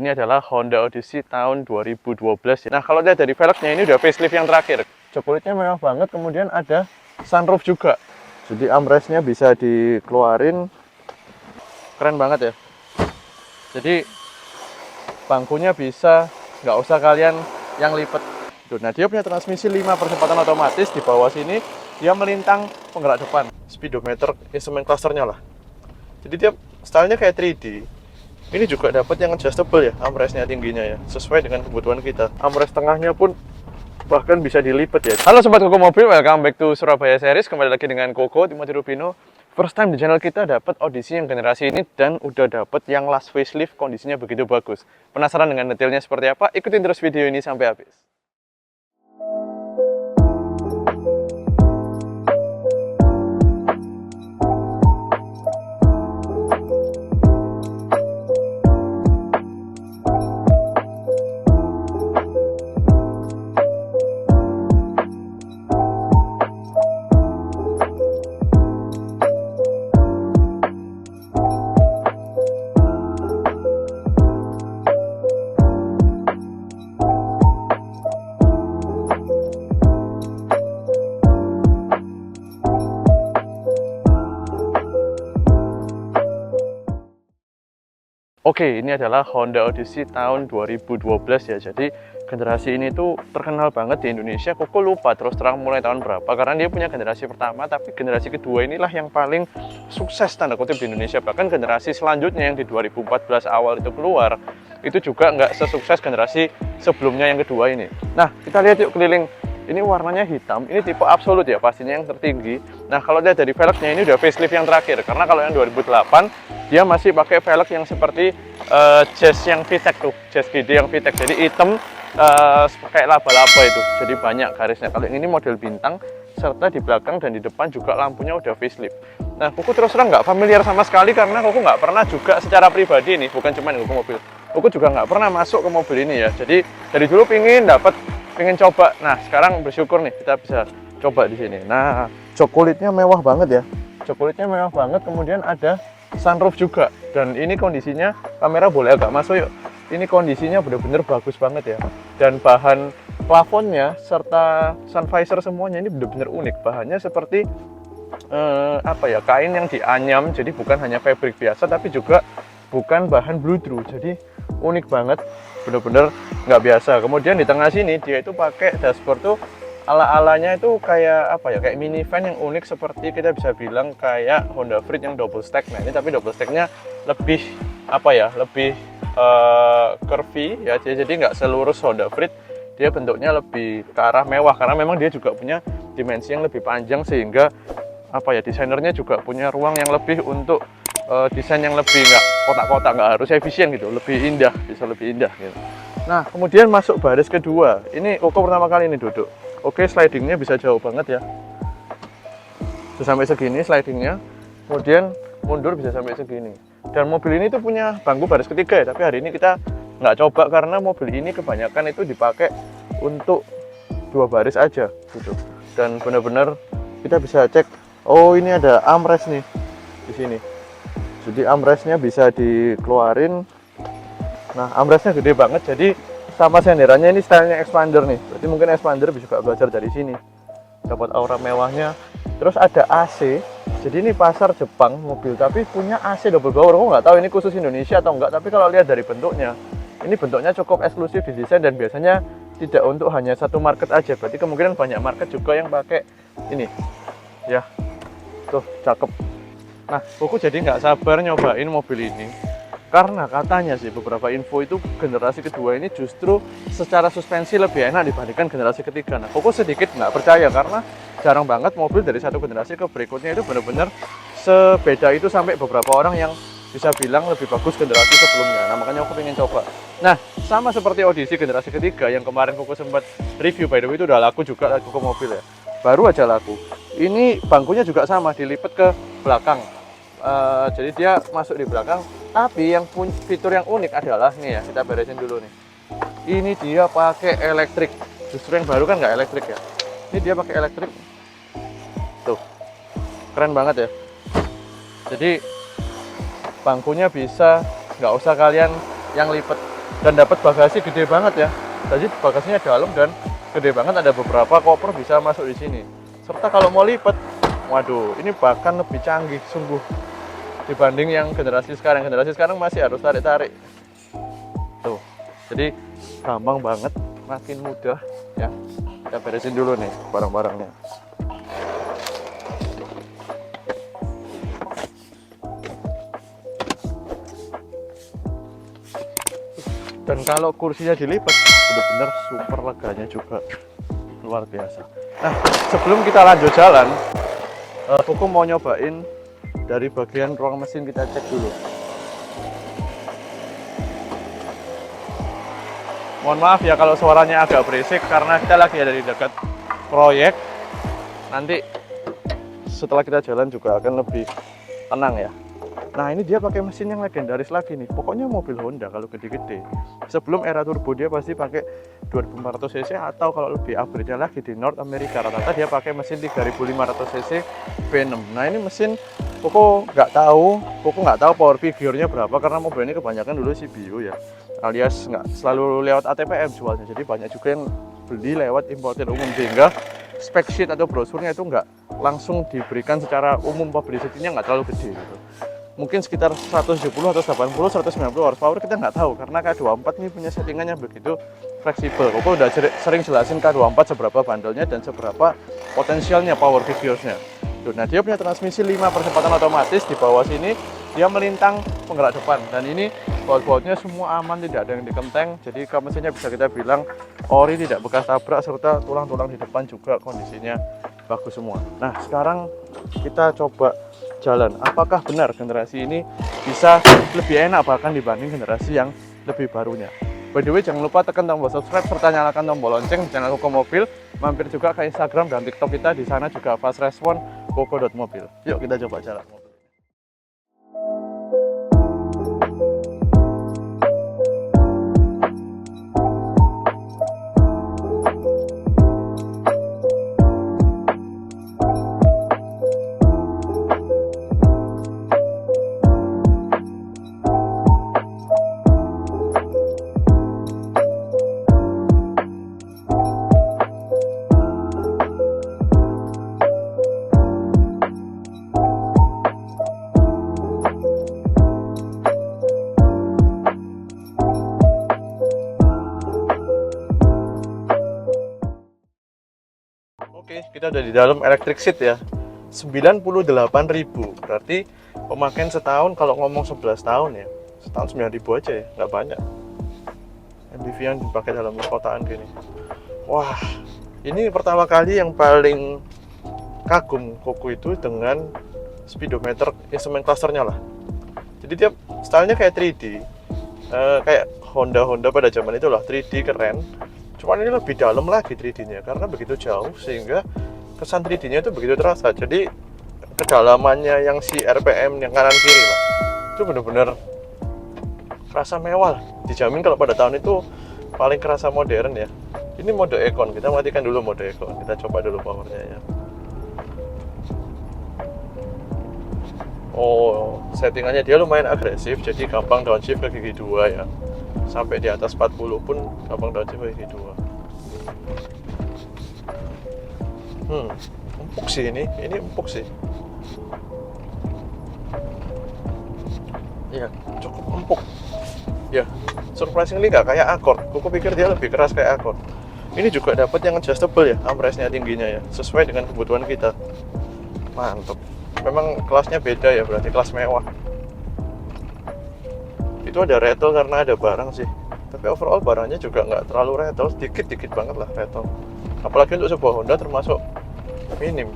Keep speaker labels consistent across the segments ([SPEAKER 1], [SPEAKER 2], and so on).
[SPEAKER 1] ini adalah Honda Odyssey tahun 2012. Nah, kalau lihat dari velgnya ini udah facelift yang terakhir. Jok kulitnya mewah banget, kemudian ada sunroof juga. Jadi armrestnya bisa dikeluarin, keren banget ya. Jadi bangkunya bisa, nggak usah kalian yang lipat. Nah, dia punya transmisi 5 percepatan otomatis. Di bawah sini dia melintang penggerak depan, speedometer, instrument clusternya lah. Jadi dia stylenya kayak 3D. Ini juga dapat yang adjustable ya, armrestnya tingginya ya, sesuai dengan kebutuhan kita. Armrest tengahnya pun bahkan bisa dilipat ya. Halo Sobat Koko Mobil, welcome back to Surabaya Series. Kembali lagi dengan Koko, Timothy Rubino. First time di channel kita dapat Odyssey yang generasi ini dan udah dapat yang last facelift, kondisinya begitu bagus. Penasaran dengan detailnya seperti apa? Ikutin terus video ini sampai habis. Oke, ini adalah Honda Odyssey tahun 2012 ya. Jadi generasi ini tuh terkenal banget di Indonesia. Koko lupa terus terang mulai tahun berapa, karena dia punya generasi pertama, tapi generasi kedua inilah yang paling sukses tanda kutip di Indonesia. Bahkan generasi selanjutnya yang di 2014 awal itu keluar, itu juga nggak sesukses generasi sebelumnya yang kedua ini. Nah, kita lihat yuk keliling. Ini warnanya hitam, ini tipe absolut ya, pastinya yang tertinggi. Nah, kalau lihat dari velgnya ini udah facelift yang terakhir, karena kalau yang 2008 dia masih pakai velg yang seperti Jazz yang VTEC tuh, Jazz GD yang VTEC, jadi hitam pakai laba-laba itu, jadi banyak garisnya. Kalau yang ini model bintang, serta di belakang dan di depan juga lampunya udah facelift. Nah, Koko terus terang nggak familiar sama sekali, karena Koko nggak pernah juga secara pribadi nih, bukan cuma Koko mobil, Koko juga nggak pernah masuk ke mobil ini ya. Jadi dari dulu pengen coba. Nah, sekarang bersyukur nih kita bisa coba di sini. Nah, jok kulitnya mewah banget ya. Jok kulitnya mewah banget, kemudian ada sunroof juga. Dan ini kondisinya, kamera boleh agak masuk yuk. Ini kondisinya bener-bener bagus banget ya. Dan bahan plafonnya serta sun visor semuanya ini bener-bener unik. Bahannya seperti kain yang dianyam, jadi bukan hanya fabric biasa, tapi juga bukan bahan bludru. Jadi unik banget, bener-bener nggak biasa. Kemudian di tengah sini dia itu pakai dashboard tuh ala-alanya itu kayak kayak minivan yang unik, seperti kita bisa bilang kayak Honda Freed yang double stack. Nah, ini tapi double stacknya lebih lebih curvy ya, jadi nggak selurus Honda Freed. Dia bentuknya lebih ke arah mewah, karena memang dia juga punya dimensi yang lebih panjang, sehingga desainernya juga punya ruang yang lebih untuk desain yang lebih nggak kotak-kotak, nggak harus efisien gitu, lebih indah, bisa lebih indah gitu. Nah, kemudian masuk baris kedua. Ini Koko pertama kali ini duduk. Oke, slidingnya bisa jauh banget ya, bisa sampai segini slidingnya. Kemudian mundur bisa sampai segini. Dan mobil ini tuh punya bangku baris ketiga ya, tapi hari ini kita nggak coba karena mobil ini kebanyakan itu dipakai untuk 2 baris aja gitu. Dan benar-benar kita bisa cek, oh ini ada armrest nih di sini. Jadi armrestnya bisa dikeluarin. Nah, armrestnya gede banget, jadi sama senderannya ini stylenya expander nih. Berarti mungkin expander bisa juga belajar dari sini. Dapat aura mewahnya. Terus ada AC. Jadi ini pasar Jepang mobil, tapi punya AC double blower. Aku nggak tahu ini khusus Indonesia atau enggak, tapi kalau lihat dari bentuknya, ini bentuknya cukup eksklusif di desain dan biasanya tidak untuk hanya satu market aja. Berarti kemungkinan banyak market juga yang pakai ini. Ya, tuh cakep. Nah, Koko jadi nggak sabar nyobain mobil ini, karena katanya sih beberapa info itu generasi kedua ini justru secara suspensi lebih enak dibandingkan generasi ketiga. Nah, Koko sedikit nggak percaya, karena jarang banget mobil dari satu generasi ke berikutnya itu benar-benar sebeda itu, sampai beberapa orang yang bisa bilang lebih bagus generasi sebelumnya. Nah, makanya aku pengen coba. Nah, sama seperti Odyssey generasi ketiga yang kemarin Koko sempat review, by the way itu udah laku juga Koko mobil ya, baru aja laku. Ini bangkunya juga sama, dilipat ke belakang. Jadi dia masuk di belakang, tapi yang fitur yang unik adalah nih ya, kita beresin dulu nih. Ini dia pakai elektrik, justru yang baru kan nggak elektrik ya. Ini dia pakai elektrik, tuh keren banget ya. Jadi bangkunya bisa, nggak usah kalian yang lipat. dan dapat bagasi gede banget ya. Jadi bagasinya dalam dan gede banget, ada beberapa koper bisa masuk di sini. Serta kalau mau lipat, waduh, ini bahkan lebih canggih sungguh dibanding yang generasi sekarang. Generasi sekarang masih harus tarik-tarik. Tuh, jadi gampang banget, makin mudah ya. Kita beresin dulu nih barang-barangnya. Dan kalau kursinya dilipat, benar-benar super leganya juga luar biasa. Nah, sebelum kita lanjut jalan, Koko mau nyobain dari bagian ruang mesin, kita cek dulu. Mohon maaf ya kalau suaranya agak berisik karena kita lagi ada di dekat proyek. Nanti setelah kita jalan juga akan lebih tenang ya. Nah, ini dia pakai mesin yang legendaris lagi nih. Pokoknya mobil Honda kalau gede-gede. Sebelum era turbo dia pasti pakai 2400 cc, atau kalau lebih upgrade lagi di North America rata-rata dia pakai mesin 3500 cc V6. Nah, ini mesin Koko nggak tahu power figure-nya berapa karena mobil ini kebanyakan dulu CBU ya. Alias nggak selalu lewat ATPM jualnya. Jadi banyak juga yang beli lewat importer umum, sehingga spec sheet atau brosurnya itu nggak langsung diberikan secara umum, publicity-nya nggak terlalu gede gitu. Mungkin sekitar 170 atau 80, 190 horsepower, kita nggak tahu karena K24 ini punya settingannya begitu fleksibel. Koko udah sering jelasin K24 seberapa bandelnya dan seberapa potensialnya power figures-nya. Nah, dia punya transmisi 5 percepatan otomatis. Di bawah sini dia melintang penggerak depan, dan ini baut-bautnya semua aman, tidak ada yang dikenteng. Jadi mesinnya bisa kita bilang ori, tidak bekas tabrak, serta tulang-tulang di depan juga kondisinya bagus semua. Nah, sekarang kita coba jalan. Apakah benar generasi ini bisa lebih enak bahkan dibanding generasi yang lebih barunya? By the way, jangan lupa tekan tombol subscribe serta nyalakan tombol lonceng di channel Koko Mobil. Mampir juga ke Instagram dan TikTok kita, di sana juga fast respon koko.mobil. Yuk kita coba jalan mobil. Oke, kita udah di dalam electric seat ya. 98.000, berarti pemakaian setahun kalau ngomong 11 tahun ya. Setahun 9.000 aja ya, nggak banyak. MPV yang dipakai dalam perkotaan gini. Wah, ini pertama kali yang paling kagum Koko itu dengan speedometer instrument clusternya lah. Jadi dia stylenya kayak 3D, kayak Honda pada zaman itu lah, 3D keren. Cuman ini lebih dalam lagi 3D-nya karena begitu jauh sehingga kesan 3D-nya itu begitu terasa. Jadi kedalamannya yang si RPM yang kanan kiri lah, itu bener-bener kerasa mewah. Dijamin kalau pada tahun itu paling kerasa modern ya. Ini mode Econ, kita matikan dulu mode Econ. Kita coba dulu powernya ya. Oh, settingannya dia lumayan agresif, jadi gampang downshift ke gigi 2 ya. Sampai di atas 40 pun gampang downshift ke gigi 2. Empuk sih ini empuk sih. Iya, cukup empuk. Ya, surprisingly nggak kayak Accord. Aku pikir dia lebih keras kayak Accord. Ini juga dapat yang adjustable ya, armrestnya tingginya ya, sesuai dengan kebutuhan kita. Mantap. Memang kelasnya beda ya, berarti kelas mewah. Itu ada rattle karena ada barang sih. Tapi overall barangnya juga nggak terlalu rattle, dikit banget lah rattle. Apalagi untuk sebuah Honda termasuk minim.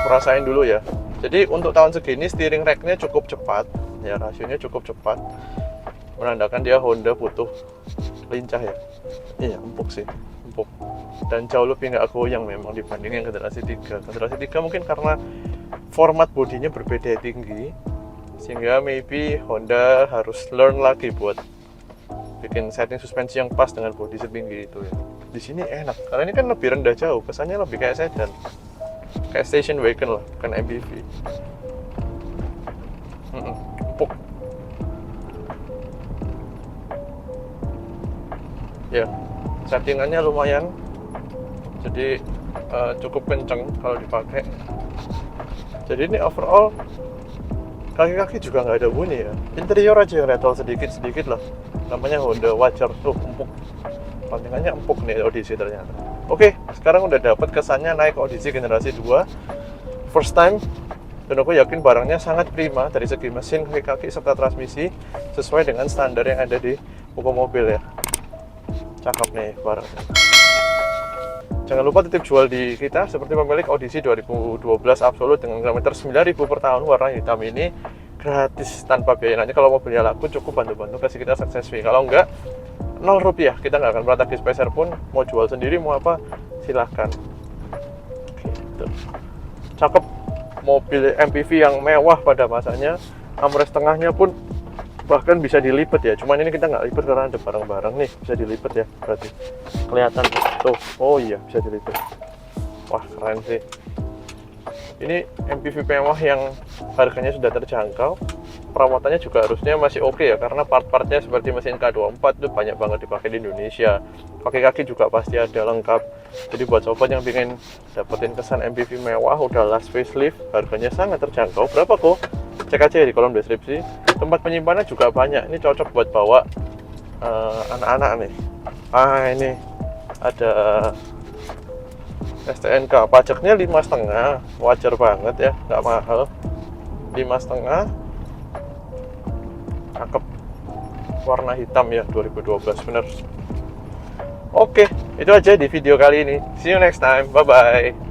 [SPEAKER 1] Rasain dulu ya. Jadi untuk tahun segini steering rack-nya cukup cepat, ya rasionya cukup cepat. Menandakan dia Honda butuh lincah ya. Iya, empuk sih, empuk. Dan jauh lebih nggak goyang memang dibanding yang generasi 3. Generasi 3 mungkin karena format bodinya berbeda tinggi, sehingga maybe Honda harus learn lagi buat bikin setting suspensi yang pas dengan bodi setinggi itu ya. Di sini enak, karena ini kan lebih rendah jauh, kesannya lebih kayak sedan, kayak station wagon lah, bukan MPV. Empuk. ya settingannya lumayan, jadi cukup kenceng kalau dipakai. Jadi ini overall kaki-kaki juga nggak ada bunyi ya, interior aja yang rattle sedikit-sedikit lah, namanya Honda, wajar tuh, empuk, pantingannya empuk nih Odyssey ternyata. Oke, sekarang udah dapat kesannya naik Odyssey generasi 2 first time, dan aku yakin barangnya sangat prima dari segi mesin, kaki-kaki, serta transmisi sesuai dengan standar yang ada di buku mobil ya. Cakep nih barangnya. Jangan lupa titip jual di kita seperti pemilik Odyssey 2012 Absolute dengan kilometer 9.000 per tahun, warna hitam ini gratis tanpa biaya. Nanti kalau mobilnya laku cukup bantu-bantu kasih kita success fee. Kalau enggak, 0 rupiah, kita nggak akan pernah tagih speser pun. Mau jual sendiri mau apa silahkan. Gitu. Cakep, mobil MPV yang mewah pada masanya. Armrest tengahnya pun bahkan bisa dilipat ya, cuman ini kita nggak lipat karena ada barang-barang nih, bisa dilipat ya, berarti kelihatan tuh. Oh iya, bisa dilipat. Wah, keren sih. Ini MPV mewah yang harganya sudah terjangkau, perawatannya juga harusnya masih oke ya, karena part-partnya seperti mesin K24 itu banyak banget dipakai di Indonesia. Kaki-kaki juga pasti ada lengkap. Jadi buat sobat yang pengen dapetin kesan MPV mewah udah last facelift, harganya sangat terjangkau. Berapa kok? Cek aja di kolom deskripsi. Tempat penyimpanannya juga banyak, ini cocok buat bawa anak-anak nih. Ini ada STNK, pajaknya 5,5, wajar banget ya, nggak mahal. 5,5, cakep, warna hitam ya, 2012 bener. Oke, itu aja di video kali ini. See you next time, bye bye.